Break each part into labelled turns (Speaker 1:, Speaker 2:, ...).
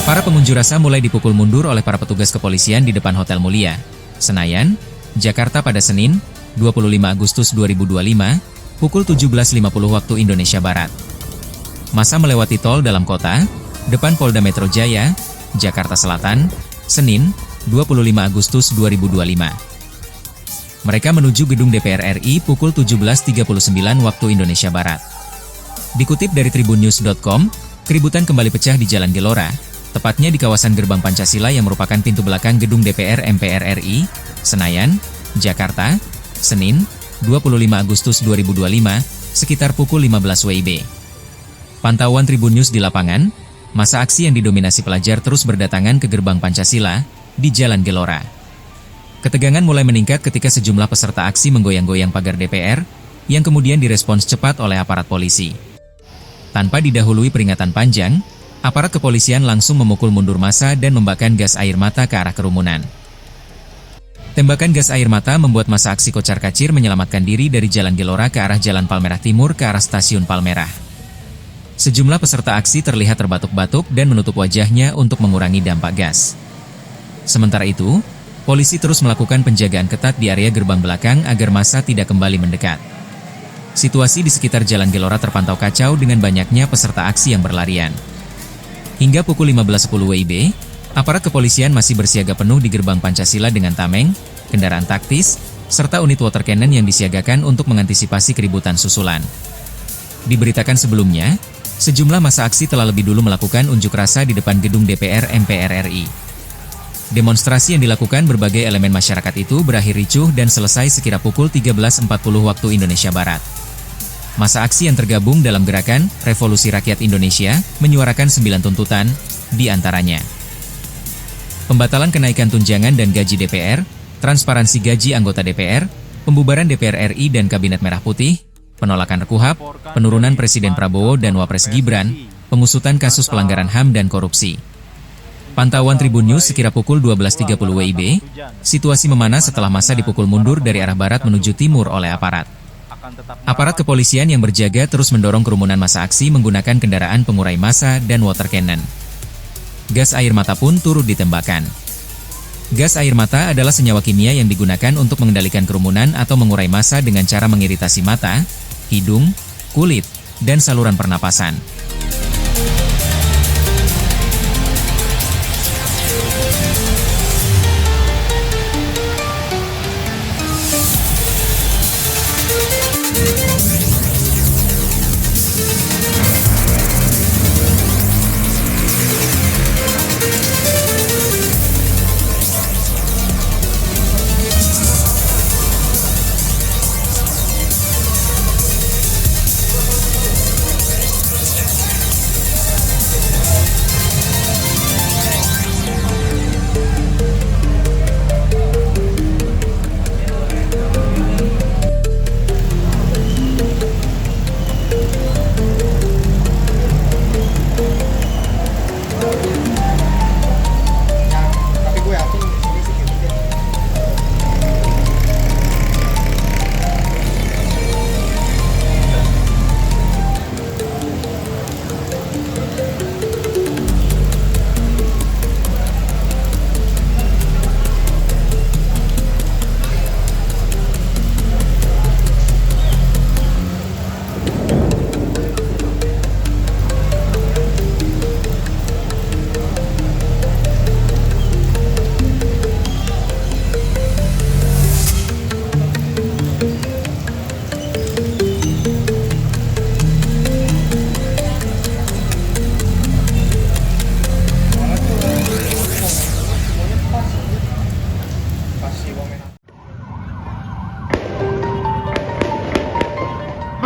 Speaker 1: Para pengunjuk rasa mulai dipukul mundur oleh para petugas kepolisian di depan Hotel Mulia, Senayan, Jakarta pada Senin, 25 Agustus 2025, pukul 17.50 waktu Indonesia Barat. Massa melewati tol dalam kota, depan Polda Metro Jaya, Jakarta Selatan, Senin, 25 Agustus 2025. Mereka menuju gedung DPR RI pukul 17.39 waktu Indonesia Barat. Dikutip dari tribunnews.com, keributan kembali pecah di Jalan Gelora, tepatnya di kawasan Gerbang Pancasila yang merupakan pintu belakang gedung DPR MPR RI, Senayan, Jakarta, Senin, 25 Agustus 2025, sekitar pukul 15 WIB. Pantauan Tribun News di lapangan, massa aksi yang didominasi pelajar terus berdatangan ke Gerbang Pancasila, di Jalan Gelora. Ketegangan mulai meningkat ketika sejumlah peserta aksi menggoyang-goyang pagar DPR, yang kemudian direspons cepat oleh aparat polisi. Tanpa didahului peringatan panjang, aparat kepolisian langsung memukul mundur massa dan membakar gas air mata ke arah kerumunan. Tembakan gas air mata membuat massa aksi kocar-kacir menyelamatkan diri dari Jalan Gelora ke arah Jalan Palmerah Timur ke arah Stasiun Palmerah. Sejumlah peserta aksi terlihat terbatuk-batuk dan menutup wajahnya untuk mengurangi dampak gas. Sementara itu, polisi terus melakukan penjagaan ketat di area gerbang belakang agar massa tidak kembali mendekat. Situasi di sekitar Jalan Gelora terpantau kacau dengan banyaknya peserta aksi yang berlarian. Hingga pukul 15.10 WIB, aparat kepolisian masih bersiaga penuh di Gerbang Pancasila dengan tameng, kendaraan taktis, serta unit water cannon yang disiagakan untuk mengantisipasi keributan susulan. Diberitakan sebelumnya, sejumlah massa aksi telah lebih dulu melakukan unjuk rasa di depan gedung DPR MPR RI. Demonstrasi yang dilakukan berbagai elemen masyarakat itu berakhir ricuh dan selesai sekira pukul 13.40 waktu Indonesia Barat. Massa aksi yang tergabung dalam gerakan Revolusi Rakyat Indonesia menyuarakan 9 tuntutan, di antaranya pembatalan kenaikan tunjangan dan gaji DPR, transparansi gaji anggota DPR, pembubaran DPR RI dan Kabinet Merah Putih, penolakan RKUHP, penurunan Presiden Prabowo dan Wapres Gibran, pengusutan kasus pelanggaran HAM dan korupsi. Pantauan Tribun News sekira pukul 12.30 WIB, situasi memanas setelah massa dipukul mundur dari arah barat menuju timur oleh aparat. Aparat kepolisian yang berjaga terus mendorong kerumunan massa aksi menggunakan kendaraan pengurai massa dan water cannon. Gas air mata pun turut ditembakkan. Gas air mata adalah senyawa kimia yang digunakan untuk mengendalikan kerumunan atau mengurai massa dengan cara mengiritasi mata, hidung, kulit, dan saluran pernapasan.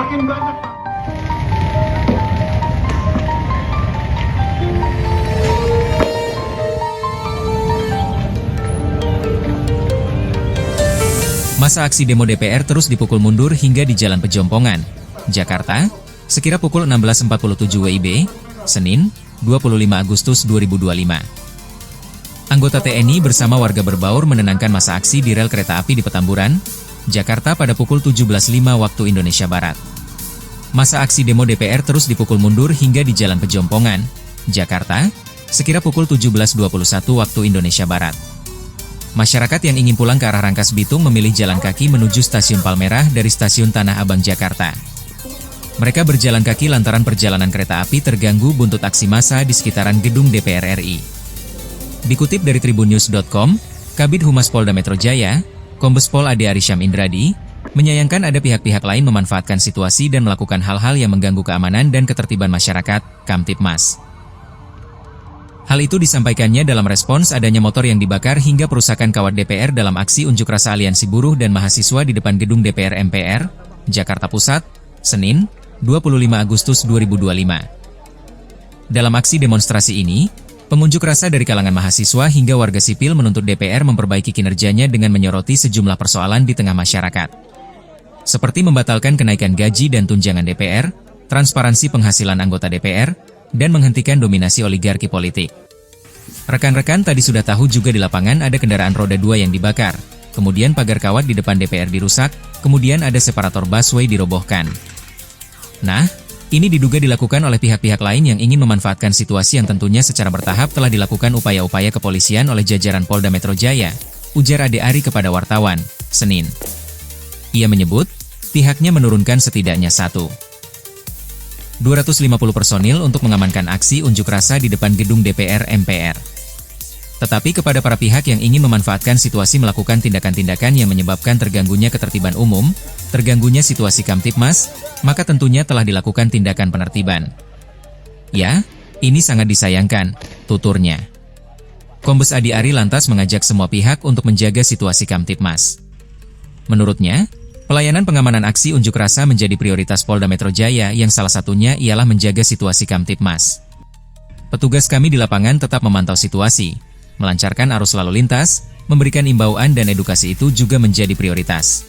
Speaker 2: Makin banyak, Pak.
Speaker 1: Massa aksi demo DPR terus dipukul mundur hingga di Jalan Pejompongan, Jakarta, sekira pukul 16.47 WIB, Senin, 25 Agustus 2025. Anggota TNI bersama warga berbaur menenangkan massa aksi di rel kereta api di Petamburan, Jakarta pada pukul 17.05 waktu Indonesia Barat. Massa aksi demo DPR terus dipukul mundur hingga di Jalan Pejompongan, Jakarta, sekira pukul 17.21 waktu Indonesia Barat. Masyarakat yang ingin pulang ke arah Rangkas Bitung memilih jalan kaki menuju Stasiun Palmerah dari Stasiun Tanah Abang, Jakarta. Mereka berjalan kaki lantaran perjalanan kereta api terganggu buntut aksi massa di sekitaran gedung DPR RI. Dikutip dari tribunnews.com, Kabid Humas Polda Metro Jaya, Kombes Pol Ade Arysyam Indradi, menyayangkan ada pihak-pihak lain memanfaatkan situasi dan melakukan hal-hal yang mengganggu keamanan dan ketertiban masyarakat, Kamtibmas. Hal itu disampaikannya dalam respons adanya motor yang dibakar hingga perusakan kawat DPR dalam aksi unjuk rasa Aliansi Buruh dan Mahasiswa di depan gedung DPR MPR, Jakarta Pusat, Senin, 25 Agustus 2025. Dalam aksi demonstrasi ini, pengunjuk rasa dari kalangan mahasiswa hingga warga sipil menuntut DPR memperbaiki kinerjanya dengan menyoroti sejumlah persoalan di tengah masyarakat. Seperti membatalkan kenaikan gaji dan tunjangan DPR, transparansi penghasilan anggota DPR, dan menghentikan dominasi oligarki politik. Rekan-rekan tadi sudah tahu juga di lapangan ada kendaraan roda 2 yang dibakar, kemudian pagar kawat di depan DPR dirusak, kemudian ada separator busway dirobohkan. Nah, ini diduga dilakukan oleh pihak-pihak lain yang ingin memanfaatkan situasi yang tentunya secara bertahap telah dilakukan upaya-upaya kepolisian oleh jajaran Polda Metro Jaya, ujar Ade Ari kepada wartawan, Senin. Ia menyebut, pihaknya menurunkan setidaknya 250 personil untuk mengamankan aksi unjuk rasa di depan gedung DPR MPR. Tetapi kepada para pihak yang ingin memanfaatkan situasi melakukan tindakan-tindakan yang menyebabkan terganggunya ketertiban umum, terganggunya situasi Kamtibmas, maka tentunya telah dilakukan tindakan penertiban. Ya, ini sangat disayangkan, tuturnya. Kombes Ade Ari lantas mengajak semua pihak untuk menjaga situasi Kamtibmas. Menurutnya, pelayanan pengamanan aksi unjuk rasa menjadi prioritas Polda Metro Jaya yang salah satunya ialah menjaga situasi Kamtibmas. Petugas kami di lapangan tetap memantau situasi, melancarkan arus lalu lintas, memberikan imbauan dan edukasi itu juga menjadi prioritas.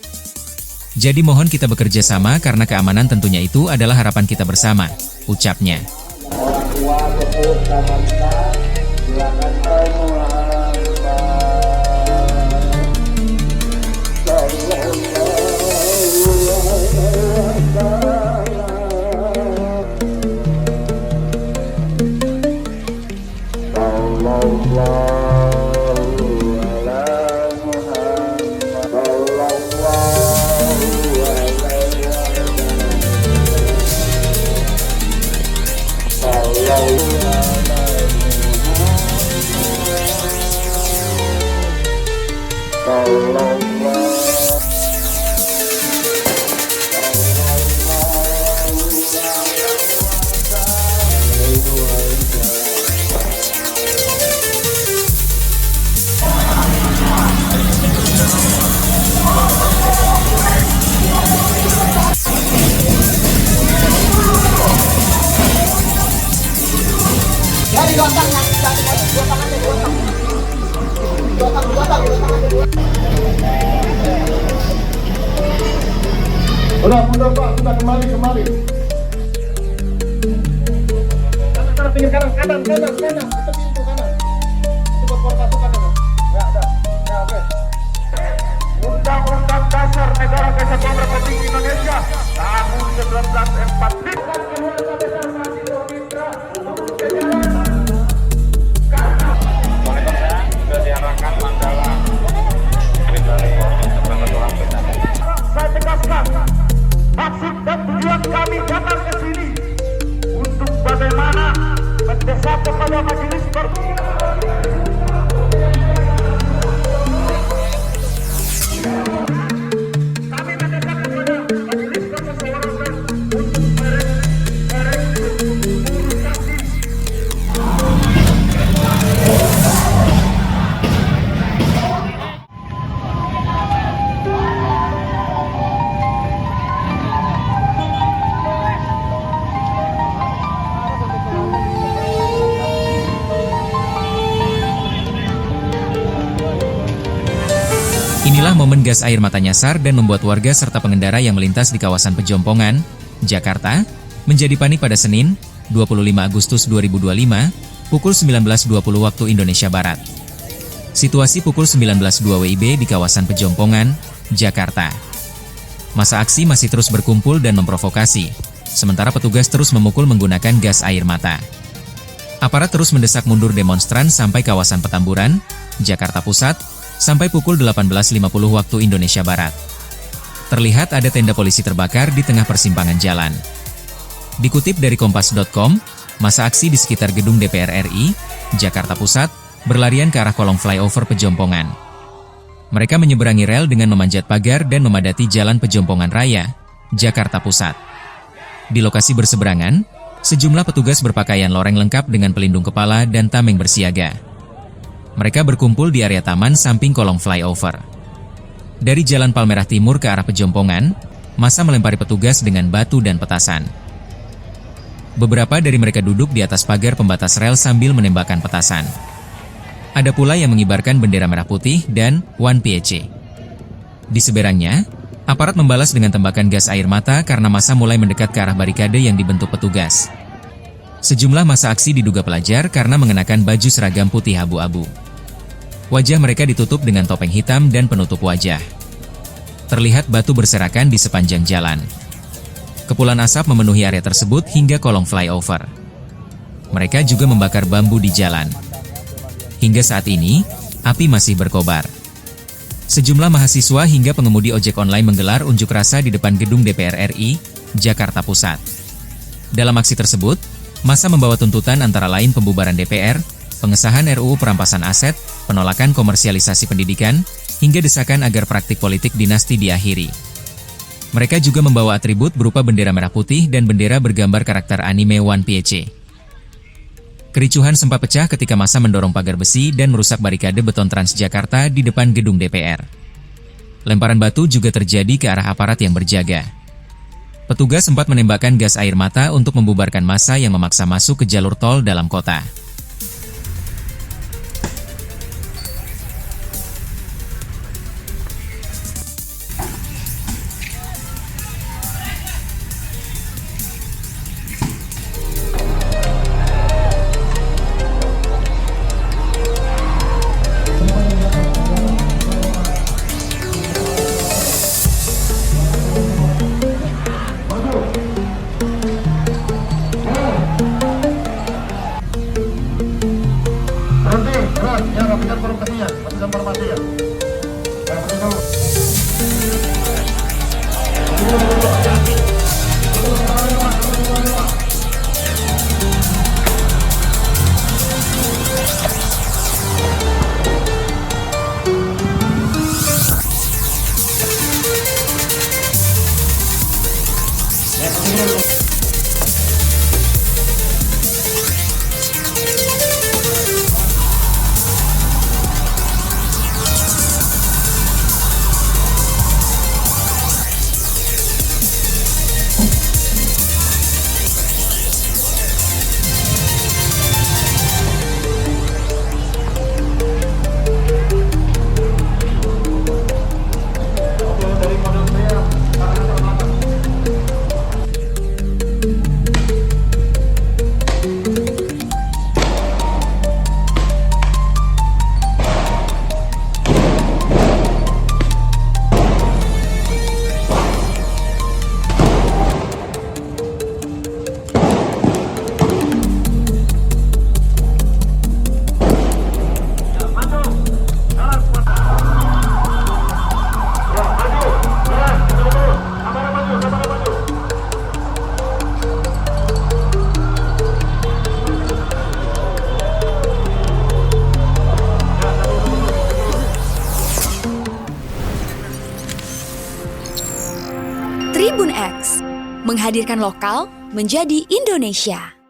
Speaker 1: Jadi mohon kita bekerja sama karena keamanan tentunya itu adalah harapan kita bersama, ucapnya.
Speaker 2: Udah Pak, sudah kembali. Pinggir kanan, itu pintu kanan. Itu buat keluar masuk kanan. Ya, ada. Ya, oke. Undang-Undang Dasar Negara Kesatuan Republik Indonesia tahun 1945. Saya tegaskan, maksud dan tujuan kami datang ke sini untuk bagaimana mendesak kepada majelis
Speaker 1: Inilah momen gas air mata nyasar dan membuat warga serta pengendara yang melintas di kawasan Pejompongan, Jakarta, menjadi panik pada Senin, 25 Agustus 2025, pukul 19.20 waktu Indonesia Barat. Situasi pukul 19.02 WIB di kawasan Pejompongan, Jakarta. Massa aksi masih terus berkumpul dan memprovokasi, sementara petugas terus memukul menggunakan gas air mata. Aparat terus mendesak mundur demonstran sampai kawasan Petamburan, Jakarta Pusat, sampai pukul 18.50 waktu Indonesia Barat. Terlihat ada tenda polisi terbakar di tengah persimpangan jalan. Dikutip dari Kompas.com, massa aksi di sekitar gedung DPR RI, Jakarta Pusat, berlarian ke arah kolong flyover Pejompongan. Mereka menyeberangi rel dengan memanjat pagar dan memadati Jalan Pejompongan Raya, Jakarta Pusat. Di lokasi berseberangan, sejumlah petugas berpakaian loreng lengkap dengan pelindung kepala dan tameng bersiaga. Mereka berkumpul di area taman samping kolong flyover. Dari Jalan Palmerah Timur ke arah Pejompongan, massa melempari petugas dengan batu dan petasan. Beberapa dari mereka duduk di atas pagar pembatas rel sambil menembakkan petasan. Ada pula yang mengibarkan bendera merah putih dan One Piece. Di seberangnya, aparat membalas dengan tembakan gas air mata karena massa mulai mendekat ke arah barikade yang dibentuk petugas. Sejumlah massa aksi diduga pelajar karena mengenakan baju seragam putih abu-abu. Wajah mereka ditutup dengan topeng hitam dan penutup wajah. Terlihat batu berserakan di sepanjang jalan. Kepulan asap memenuhi area tersebut hingga kolong flyover. Mereka juga membakar bambu di jalan. Hingga saat ini, api masih berkobar. Sejumlah mahasiswa hingga pengemudi ojek online menggelar unjuk rasa di depan gedung DPR RI, Jakarta Pusat. Dalam aksi tersebut, massa membawa tuntutan antara lain pembubaran DPR, pengesahan RUU perampasan aset, penolakan komersialisasi pendidikan, hingga desakan agar praktik politik dinasti diakhiri. Mereka juga membawa atribut berupa bendera merah putih dan bendera bergambar karakter anime One Piece. Kericuhan sempat pecah ketika massa mendorong pagar besi dan merusak barikade beton Transjakarta di depan gedung DPR. Lemparan batu juga terjadi ke arah aparat yang berjaga. Petugas sempat menembakkan gas air mata untuk membubarkan massa yang memaksa masuk ke jalur tol dalam kota.
Speaker 2: Ya, rapikan formasinya, rapikan formasinya.
Speaker 3: Tribun X, menghadirkan lokal menjadi Indonesia.